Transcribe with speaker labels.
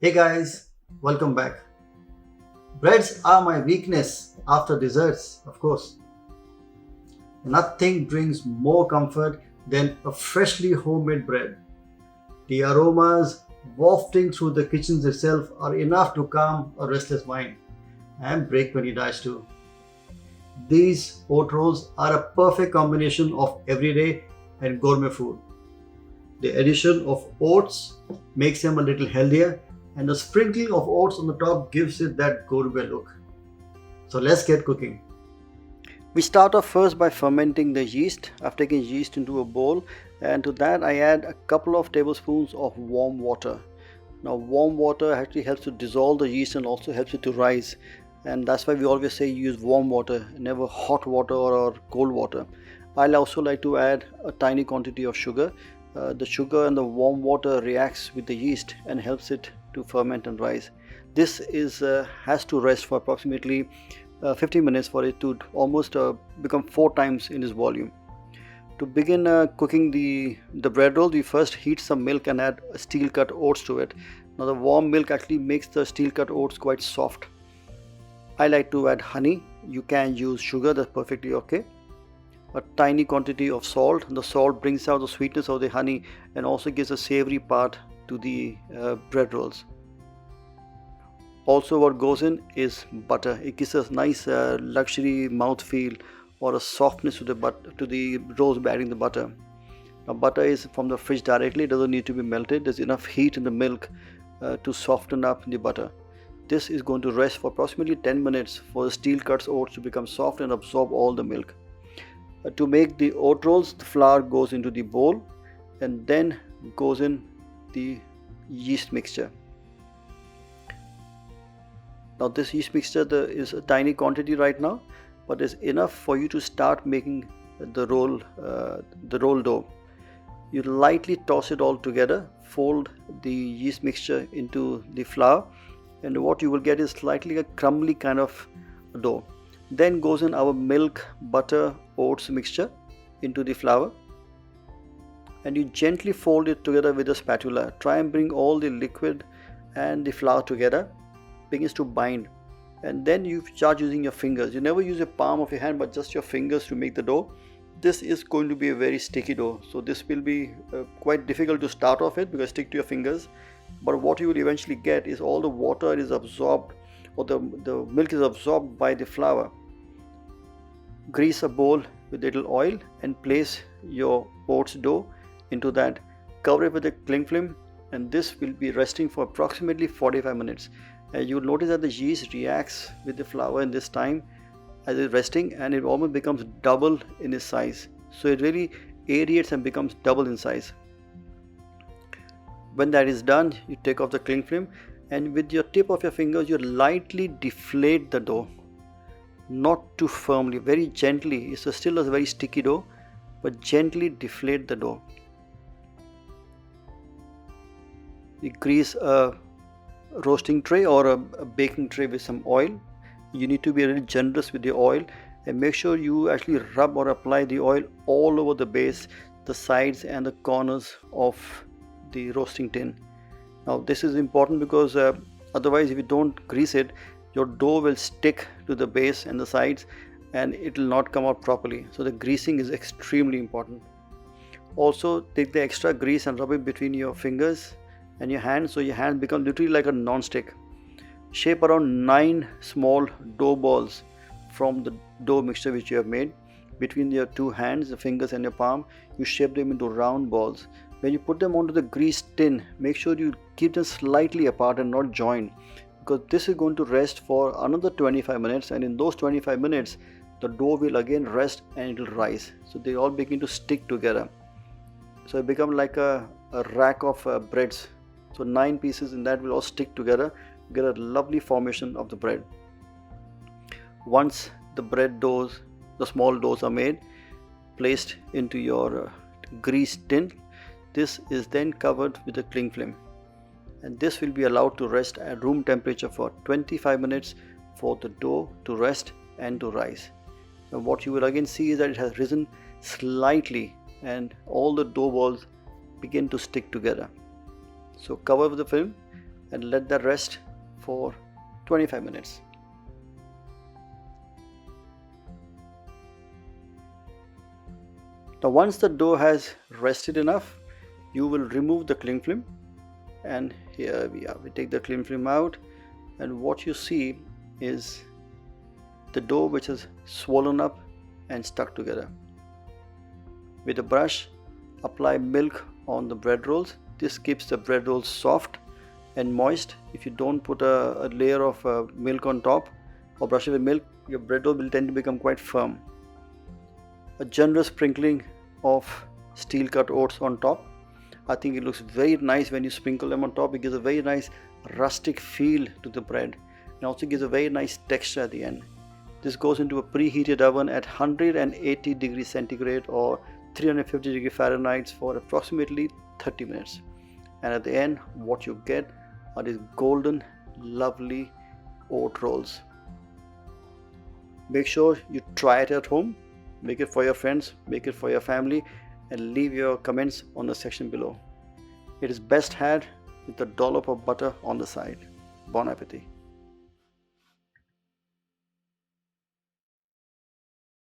Speaker 1: Hey guys, welcome back. Breads are my weakness after desserts, of course. Nothing brings more comfort than a freshly homemade bread. The aromas wafting through the kitchens itself are enough to calm a restless mind and break many dice too. These oat rolls are a perfect combination of everyday and gourmet food. The addition of oats makes them a little healthier, and the sprinkling of oats on the top gives it that gourmet look. So let's get cooking. We start off first by fermenting the yeast. I've taken yeast into a bowl, and to that I add a couple of tablespoons of warm water. Now, warm water actually helps to dissolve the yeast and also helps it to rise, and that's why we always say use warm water, never hot water or cold water. I'll also like to add a tiny quantity of sugar. The sugar and the warm water reacts with the yeast and helps it to ferment and rise. This has to rest for approximately 15 minutes for it to almost become 4 times in its volume. To begin cooking the bread roll, we first heat some milk and add steel cut oats to it. Now the warm milk actually makes the steel cut oats quite soft. I like to add honey. You can use sugar, that's perfectly okay. A tiny quantity of salt. The salt brings out the sweetness of the honey and also gives a savory part to the bread rolls. Also, what goes in is butter. It gives us nice luxury mouthfeel or a softness to the rolls by adding the butter. Now, butter is from the fridge directly. It doesn't need to be melted. There's enough heat in the milk to soften up the butter. This is going to rest for approximately 10 minutes for the steel cut oats to become soft and absorb all the milk. To make the oat rolls, the flour goes into the bowl and then goes in the yeast mixture. Now this yeast mixture is a tiny quantity right now, but is enough for you to start making the roll dough. You lightly toss it all together, fold the yeast mixture into the flour, and what you will get is slightly a crumbly kind of dough. Then goes in our milk, butter, oats mixture into the flour, and you gently fold it together with a spatula. Try and bring all the liquid and the flour together, begins to bind, and then you start using your fingers. You never use a palm of your hand but just your fingers to make the dough. This is going to be a very sticky dough, so this will be quite difficult to start off with because stick to your fingers, but what you will eventually get is all the water is absorbed, or the milk is absorbed by the flour. Grease a bowl with little oil and place your oats dough into that. Cover it with a cling film, and this will be resting for approximately 45 minutes. You will notice that the yeast reacts with the flour in this time as it's resting, and it almost becomes double in its size. So it really aerates and becomes double in size. When that is done, you take off the cling film and with your tip of your fingers you lightly deflate the dough. Not too firmly, very gently. It's still a very sticky dough, but gently deflate the dough. You grease a roasting tray or a baking tray with some oil. You need to be really generous with the oil and make sure you actually rub or apply the oil all over the base, the sides and the corners of the roasting tin. Now this is important because otherwise if you don't grease it, your dough will stick to the base and the sides and it will not come out properly. So the greasing is extremely important. Also take the extra grease and rub it between your fingers and your hands, so your hands become literally like a non-stick. Shape around 9 small dough balls from the dough mixture which you have made. Between your two hands, the fingers and your palm, you shape them into round balls. When you put them onto the greased tin, make sure you keep them slightly apart and not joined, because this is going to rest for another 25 minutes, and in those 25 minutes the dough will again rest and it will rise. So they all begin to stick together. So it becomes like a rack of breads. So 9 pieces in that will all stick together, get a lovely formation of the bread. Once the bread doughs, the small doughs are made, placed into your greased tin, this is then covered with a cling film, and this will be allowed to rest at room temperature for 25 minutes for the dough to rest and to rise. And what you will again see is that it has risen slightly and all the dough balls begin to stick together. So cover with the film and let that rest for 25 minutes. Now once the dough has rested enough, you will remove the cling film, and here we are. We take the cling film out, and what you see is the dough which is swollen up and stuck together. With a brush, apply milk on the bread rolls. This keeps the bread rolls soft and moist. If you don't put a layer of milk on top or brush it with milk, your bread roll will tend to become quite firm. A generous sprinkling of steel cut oats on top. I think it looks very nice when you sprinkle them on top. It gives a very nice rustic feel to the bread and also gives a very nice texture at the end. This goes into a preheated oven at 180 degrees centigrade or 350 degrees Fahrenheit for approximately 30 minutes. And at the end, what you get are these golden, lovely oat rolls. Make sure you try it at home. Make it for your friends, make it for your family, and leave your comments on the section below. It is best had with a dollop of butter on the side. Bon appetit.